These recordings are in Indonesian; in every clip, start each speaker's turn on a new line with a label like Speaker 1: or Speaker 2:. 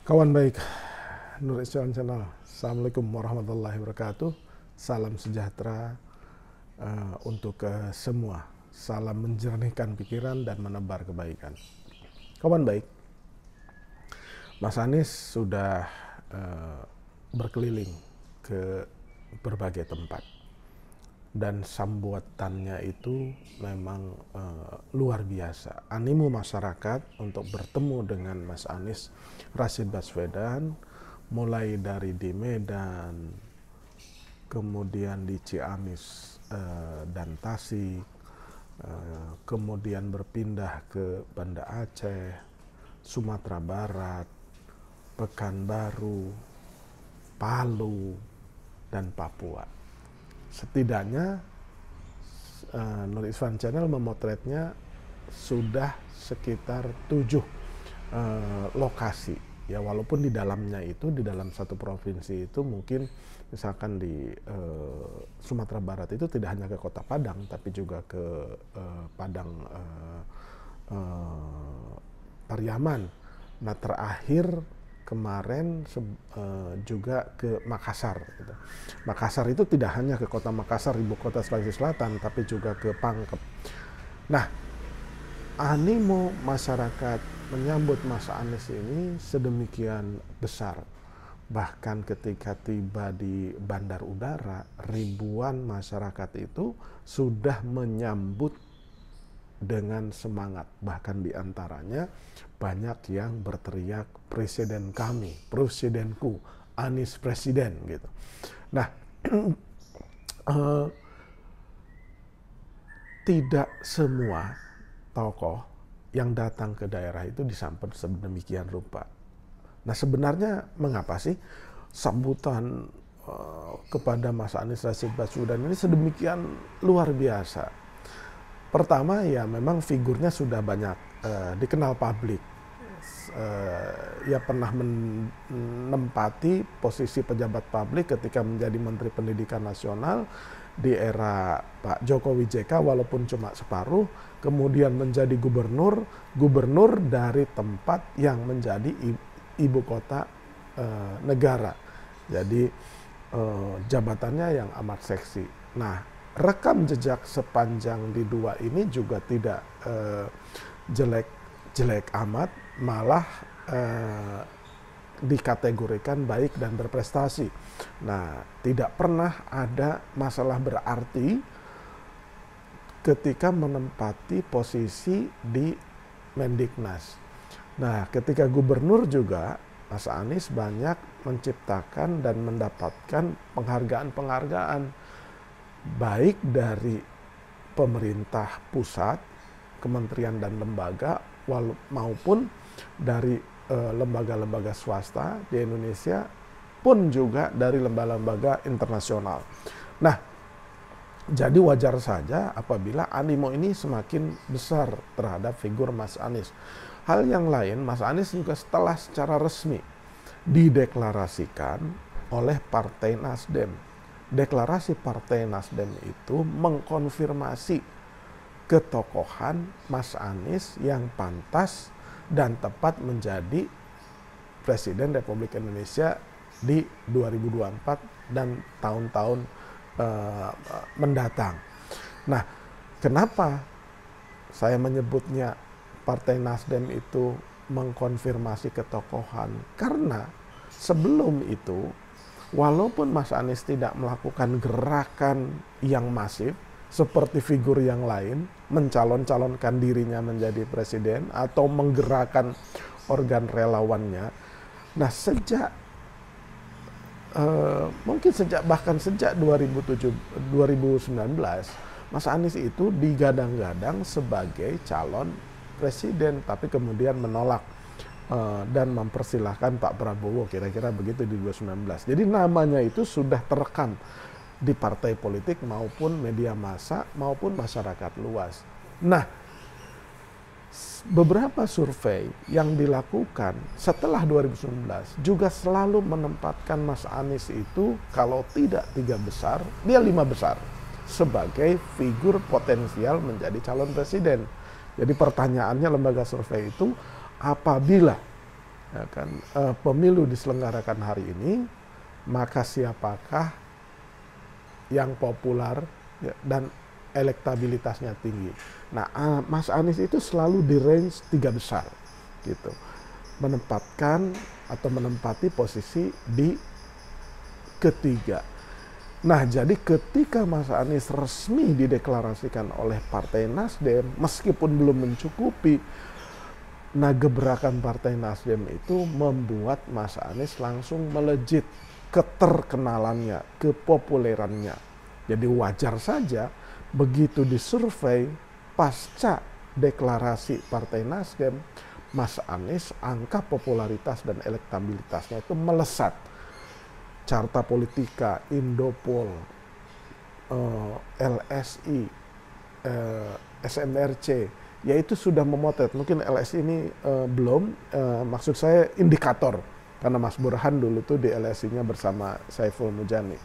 Speaker 1: Kawan baik, Nur Iswan Channel. Assalamualaikum warahmatullahi wabarakatuh. Salam sejahtera untuk semua. Salam menjernihkan pikiran dan menebar kebaikan. Kawan baik, Mas Anies sudah berkeliling ke berbagai tempat. Dan sambutannya itu memang luar biasa. Animo masyarakat untuk bertemu dengan Mas Anies Rashid Baswedan, mulai dari di Medan, kemudian di Ciamis dan Tasik, kemudian berpindah ke Banda Aceh, Sumatera Barat, Pekanbaru, Palu, dan Papua. Setidaknya Nur Iswan Channel memotretnya sudah sekitar 7 lokasi ya, walaupun di dalamnya itu, di dalam satu provinsi itu mungkin misalkan di Sumatera Barat itu tidak hanya ke Kota Padang tapi juga ke Padang Pariaman. Nah, terakhir kemarin juga ke Makassar gitu. Makassar itu tidak hanya ke kota Makassar, ibu kota Sulawesi Selatan, tapi juga ke Pangkep. Nah, animo masyarakat menyambut Mas Anies ini sedemikian besar. Bahkan ketika tiba di bandar udara, ribuan masyarakat itu sudah menyambut dengan semangat. Bahkan diantaranya banyak yang berteriak, presiden kami, presidenku, Anies presiden gitu. Nah, tidak semua tokoh yang datang ke daerah itu disambut sedemikian rupa. Nah, sebenarnya mengapa sih sambutan kepada Mas Anies Rashid Baswedan ini sedemikian luar biasa? Pertama ya memang figurnya sudah banyak dikenal publik. Ia pernah menempati posisi pejabat publik ketika menjadi Menteri Pendidikan Nasional di era Pak Jokowi JK walaupun cuma separuh, kemudian menjadi gubernur dari tempat yang menjadi ibu kota negara. Jadi jabatannya yang amat seksi. Nah, rekam jejak sepanjang di dua ini juga tidak jelek amat, malah dikategorikan baik dan berprestasi. Nah, tidak pernah ada masalah berarti ketika menempati posisi di Mendiknas. Nah, ketika gubernur juga Mas Anies banyak menciptakan dan mendapatkan penghargaan-penghargaan baik dari pemerintah pusat, kementerian dan lembaga, maupun dari lembaga-lembaga swasta di Indonesia, pun juga dari lembaga-lembaga internasional. Nah, jadi wajar saja apabila animo ini semakin besar terhadap figur Mas Anies. Hal yang lain, Mas Anies juga setelah secara resmi dideklarasikan oleh Partai Nasdem. Deklarasi Partai Nasdem itu mengkonfirmasi ketokohan Mas Anies yang pantas dan tepat menjadi Presiden Republik Indonesia di 2024 dan tahun-tahun mendatang. Nah, kenapa saya menyebutnya Partai Nasdem itu mengkonfirmasi ketokohan? Karena sebelum itu, walaupun Mas Anies tidak melakukan gerakan yang masif seperti figur yang lain, mencalon-calonkan dirinya menjadi presiden atau menggerakkan organ relawannya. Nah, bahkan sejak 2019, Mas Anies itu digadang-gadang sebagai calon presiden, tapi kemudian menolak dan mempersilahkan Pak Prabowo, kira-kira begitu di 2019. Jadi namanya itu sudah terekam di partai politik maupun media massa maupun masyarakat luas. Nah, beberapa survei yang dilakukan setelah 2019 juga selalu menempatkan Mas Anies itu kalau tidak 3 besar, dia 5 besar sebagai figur potensial menjadi calon presiden. Jadi pertanyaannya lembaga survei itu, apabila ya kan, pemilu diselenggarakan hari ini, maka siapakah yang populer ya, dan elektabilitasnya tinggi. Nah, Mas Anies itu selalu di range 3 besar, gitu, menempati posisi di ketiga. Nah, jadi ketika Mas Anies resmi dideklarasikan oleh Partai Nasdem, meskipun belum mencukupi, nah gebrakan Partai Nasdem itu membuat Mas Anies langsung melejit keterkenalannya, kepopulerannya. Jadi wajar saja begitu disurvei pasca deklarasi Partai Nasdem, Mas Anies angka popularitas dan elektabilitasnya itu melesat. Carta Politika, Indopol, LSI, SMRC, yaitu sudah memotret. Mungkin LSI ini belum, maksud saya indikator, karena Mas Burhan dulu tuh di LSI-nya bersama Saiful Mujani.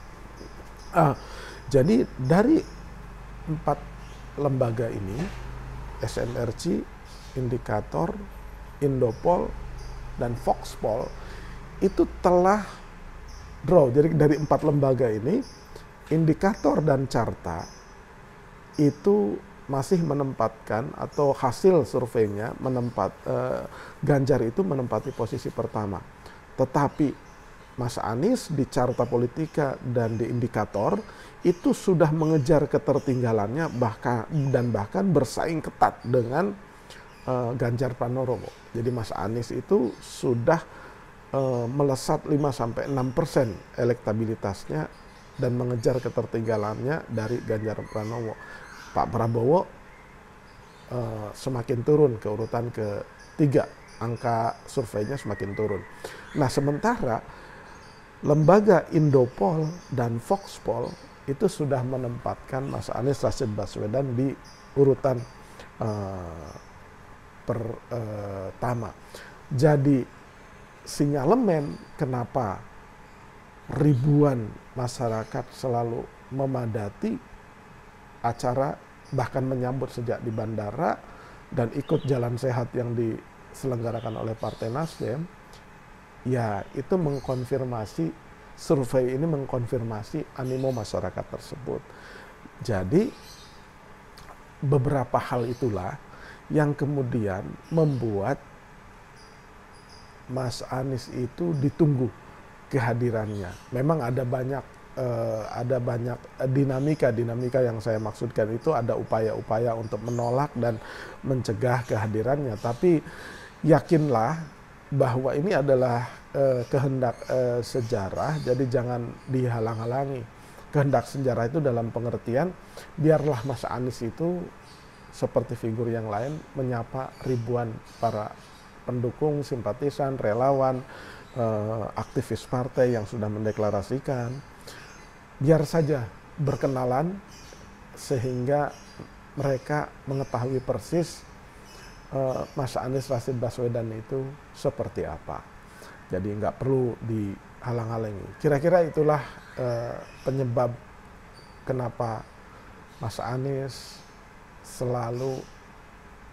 Speaker 1: Jadi dari 4 lembaga ini, SMRC, Indikator, Indopol, dan Foxpol, itu telah draw. Jadi dari 4 lembaga ini, Indikator dan Carta itu masih menempatkan, atau hasil surveinya Ganjar itu menempati posisi pertama. Tetapi Mas Anies di Carta Politika dan di Indikator itu sudah mengejar ketertinggalannya, bahkan bersaing ketat dengan Ganjar Pranowo. Jadi Mas Anies itu sudah melesat 5-6% elektabilitasnya dan mengejar ketertinggalannya dari Ganjar Pranowo. Pak Prabowo semakin turun ke urutan ketiga, angka surveinya semakin turun. Nah, sementara lembaga Indopol dan Foxpol itu sudah menempatkan Mas Anies Rashid Baswedan di urutan pertama. Jadi sinyalemen kenapa ribuan masyarakat selalu memadati acara, bahkan menyambut sejak di bandara dan ikut jalan sehat yang diselenggarakan oleh Partai Nasdem, ya itu mengkonfirmasi, survei ini mengkonfirmasi animo masyarakat tersebut. Jadi beberapa hal itulah yang kemudian membuat Mas Anies itu ditunggu kehadirannya. Memang ada banyak dinamika yang saya maksudkan itu, ada upaya-upaya untuk menolak dan mencegah kehadirannya. Tapi yakinlah bahwa ini adalah kehendak sejarah, jadi jangan dihalang-halangi. Kehendak sejarah itu dalam pengertian biarlah Mas Anies itu seperti figur yang lain menyapa ribuan para pendukung, simpatisan, relawan, aktivis partai yang sudah mendeklarasikan. Biar saja berkenalan sehingga mereka mengetahui persis Mas Anies Rashid Baswedan itu seperti apa. Jadi nggak perlu dihalang-halangi. Kira-kira itulah penyebab kenapa Mas Anies selalu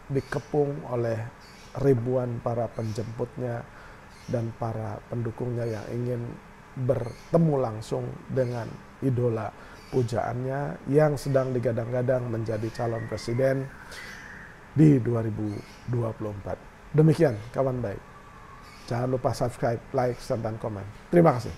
Speaker 1: dikepung oleh ribuan para penjemputnya dan para pendukungnya yang ingin bertemu langsung dengan idola pujaannya yang sedang digadang-gadang menjadi calon presiden di 2024. Demikian kawan baik. Jangan lupa subscribe, like, dan komen. Terima kasih.